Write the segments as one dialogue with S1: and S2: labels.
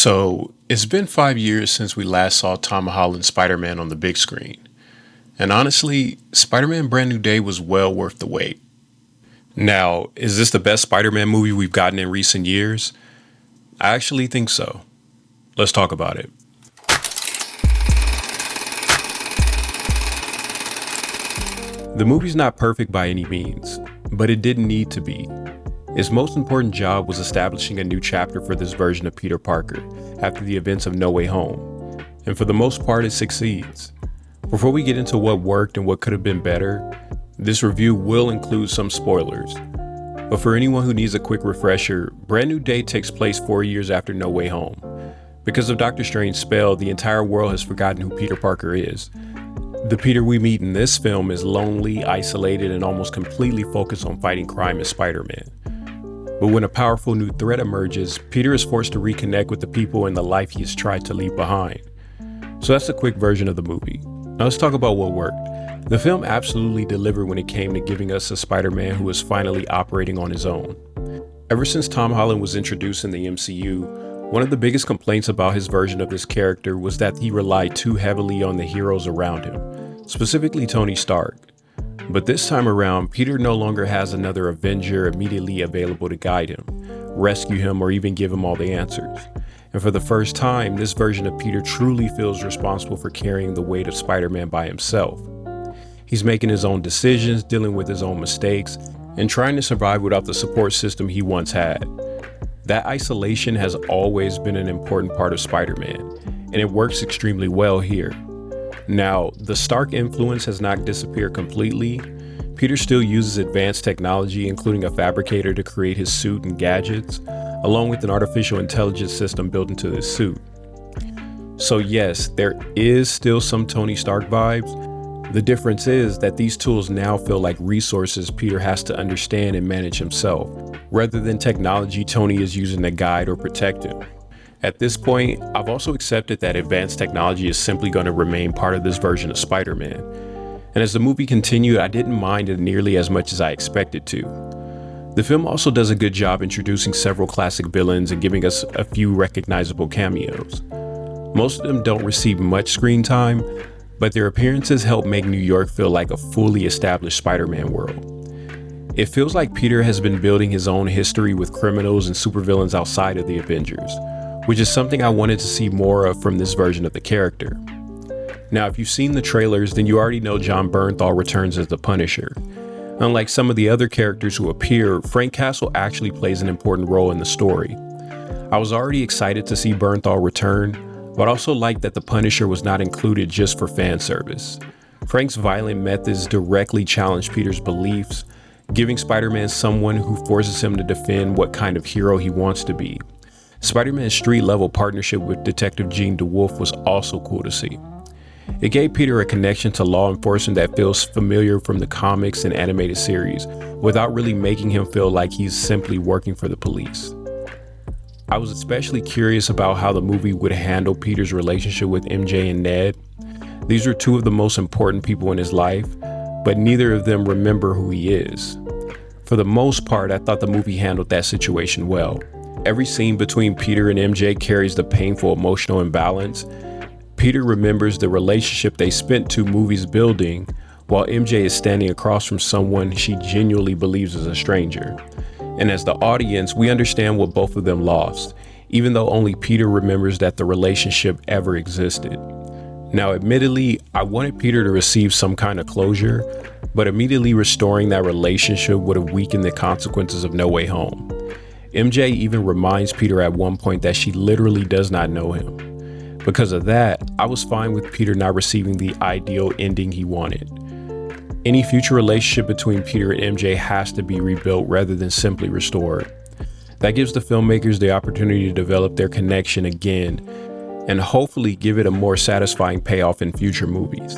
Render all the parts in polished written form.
S1: So, it's been 5 years since we last saw Tom Holland's Spider Man on the big screen. And honestly, Spider Man Brand New Day was well worth the wait. Now, is this the best Spider Man movie we've gotten in recent years? I actually think so. Let's talk about it. The movie's not perfect by any means, but it didn't need to be. Its most important job was establishing a new chapter for this version of Peter Parker after the events of No Way Home, and for the most part it succeeds. Before we get into what worked and what could have been better, this review will include some spoilers. But for anyone who needs a quick refresher, Brand New Day takes place 4 years after No Way Home. Because of Doctor Strange's spell, the entire world has forgotten who Peter Parker is. The Peter we meet in this film is lonely, isolated, and almost completely focused on fighting crime as Spider-Man. But when a powerful new threat emerges, Peter is forced to reconnect with the people and the life he has tried to leave behind. So that's a quick version of the movie. Now let's talk about what worked. The film absolutely delivered when it came to giving us a Spider-Man who was finally operating on his own. Ever since Tom Holland was introduced in the MCU, one of the biggest complaints about his version of this character was that he relied too heavily on the heroes around him, specifically Tony Stark. But this time around, Peter no longer has another Avenger immediately available to guide him, rescue him, or even give him all the answers. And for the first time, this version of Peter truly feels responsible for carrying the weight of Spider-Man by himself. He's making his own decisions, dealing with his own mistakes, and trying to survive without the support system he once had. That isolation has always been an important part of Spider-Man, and it works extremely well here. Now, the Stark influence has not disappeared completely. Peter still uses advanced technology, including a fabricator to create his suit and gadgets, along with an artificial intelligence system built into his suit. So yes, there is still some Tony Stark vibes. The difference is that these tools now feel like resources Peter has to understand and manage himself, rather than technology Tony is using to guide or protect him. At this point, I've also accepted that advanced technology is simply going to remain part of this version of Spider-Man. And as the movie continued, I didn't mind it nearly as much as I expected to. The film also does a good job introducing several classic villains and giving us a few recognizable cameos. Most of them don't receive much screen time, but their appearances help make New York feel like a fully established Spider-Man world. It feels like Peter has been building his own history with criminals and supervillains outside of the Avengers, which is something I wanted to see more of from this version of the character. Now, if you've seen the trailers, then you already know Jon Bernthal returns as the Punisher. Unlike some of the other characters who appear, Frank Castle actually plays an important role in the story. I was already excited to see Bernthal return, but also liked that the Punisher was not included just for fan service. Frank's violent methods directly challenge Peter's beliefs, giving Spider-Man someone who forces him to defend what kind of hero he wants to be. Spider-Man's street-level partnership with Detective Jean DeWolf was also cool to see. It gave Peter a connection to law enforcement that feels familiar from the comics and animated series, without really making him feel like he's simply working for the police. I was especially curious about how the movie would handle Peter's relationship with MJ and Ned. These are two of the most important people in his life, but neither of them remember who he is. For the most part, I thought the movie handled that situation well. Every scene between Peter and MJ carries the painful emotional imbalance. Peter remembers the relationship they spent 2 movies building, while MJ is standing across from someone she genuinely believes is a stranger. And as the audience, we understand what both of them lost, even though only Peter remembers that the relationship ever existed. Now, admittedly, I wanted Peter to receive some kind of closure, but immediately restoring that relationship would have weakened the consequences of No Way Home. MJ even reminds Peter at one point that she literally does not know him. Because of that, I was fine with Peter not receiving the ideal ending he wanted. Any future relationship between Peter and MJ has to be rebuilt rather than simply restored. That gives the filmmakers the opportunity to develop their connection again and hopefully give it a more satisfying payoff in future movies.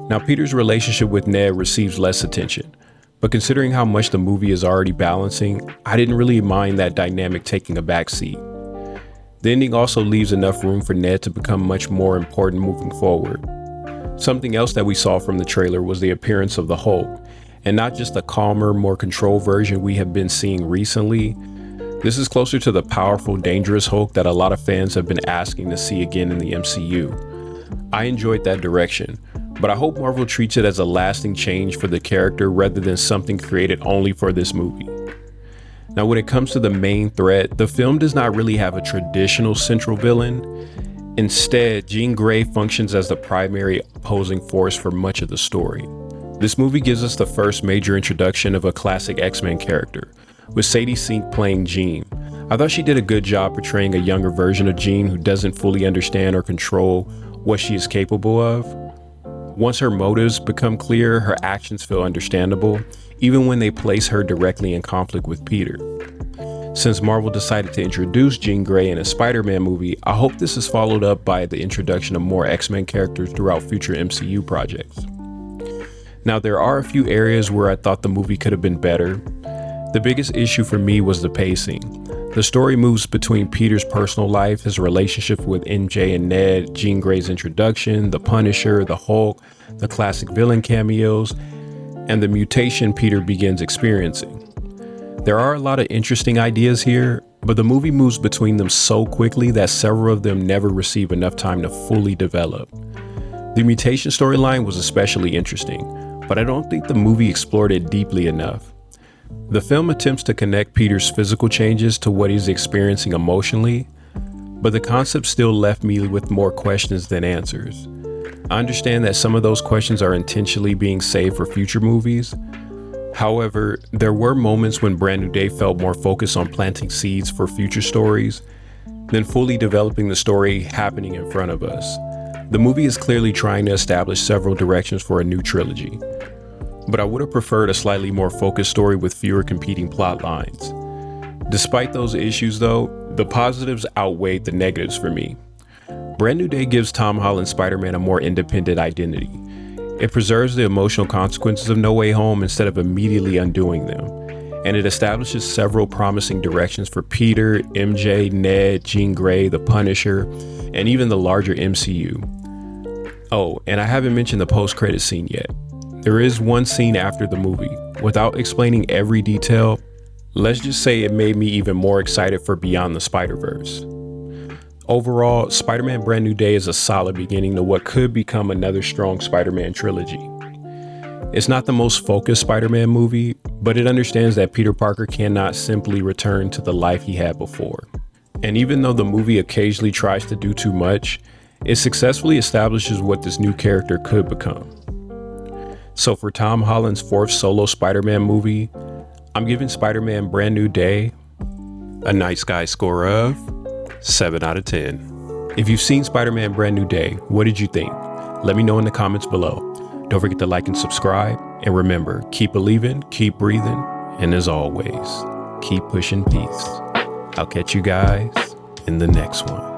S1: Now, Peter's relationship with Ned receives less attention, but considering how much the movie is already balancing, I didn't really mind that dynamic taking a backseat. The ending also leaves enough room for Ned to become much more important moving forward. Something else that we saw from the trailer was the appearance of the Hulk, and not just the calmer, more controlled version we have been seeing recently. This is closer to the powerful, dangerous Hulk that a lot of fans have been asking to see again in the MCU. I enjoyed that direction, but I hope Marvel treats it as a lasting change for the character rather than something created only for this movie. Now, when it comes to the main threat, the film does not really have a traditional central villain. Instead, Jean Grey functions as the primary opposing force for much of the story. This movie gives us the first major introduction of a classic X-Men character, with Sadie Sink playing Jean. I thought she did a good job portraying a younger version of Jean who doesn't fully understand or control what she is capable of. Once her motives become clear, her actions feel understandable, even when they place her directly in conflict with Peter. Since Marvel decided to introduce Jean Grey in a Spider-Man movie, I hope this is followed up by the introduction of more X-Men characters throughout future MCU projects. Now, there are a few areas where I thought the movie could have been better. The biggest issue for me was the pacing. The story moves between Peter's personal life, his relationship with MJ and Ned, Jean Grey's introduction, the Punisher, the Hulk, the classic villain cameos, and the mutation Peter begins experiencing. There are a lot of interesting ideas here, but the movie moves between them so quickly that several of them never receive enough time to fully develop. The mutation storyline was especially interesting, but I don't think the movie explored it deeply enough. The film attempts to connect Peter's physical changes to what he's experiencing emotionally, but the concept still left me with more questions than answers. I understand that some of those questions are intentionally being saved for future movies. However, there were moments when Brand New Day felt more focused on planting seeds for future stories than fully developing the story happening in front of us. The movie is clearly trying to establish several directions for a new trilogy, but I would have preferred a slightly more focused story with fewer competing plot lines. Despite those issues though, the positives outweighed the negatives for me. Brand New Day gives Tom Holland's Spider-Man a more independent identity. It preserves the emotional consequences of No Way Home instead of immediately undoing them, and it establishes several promising directions for Peter, MJ, Ned, Jean Grey, the Punisher, and even the larger MCU. Oh, and I haven't mentioned the post-credits scene yet. There is one scene after the movie. Without explaining every detail, let's just say it made me even more excited for Beyond the Spider-Verse. Overall, Spider-Man Brand New Day is a solid beginning to what could become another strong Spider-Man trilogy. It's not the most focused Spider-Man movie, but it understands that Peter Parker cannot simply return to the life he had before. And even though the movie occasionally tries to do too much, it successfully establishes what this new character could become. So for Tom Holland's fourth solo Spider-Man movie, I'm giving Spider-Man Brand New Day a nice guy score of 7 out of 10. If you've seen Spider-Man Brand New Day, what did you think? Let me know in the comments below. Don't forget to like and subscribe. And remember, keep believing, keep breathing, and as always, keep pushing peace. I'll catch you guys in the next one.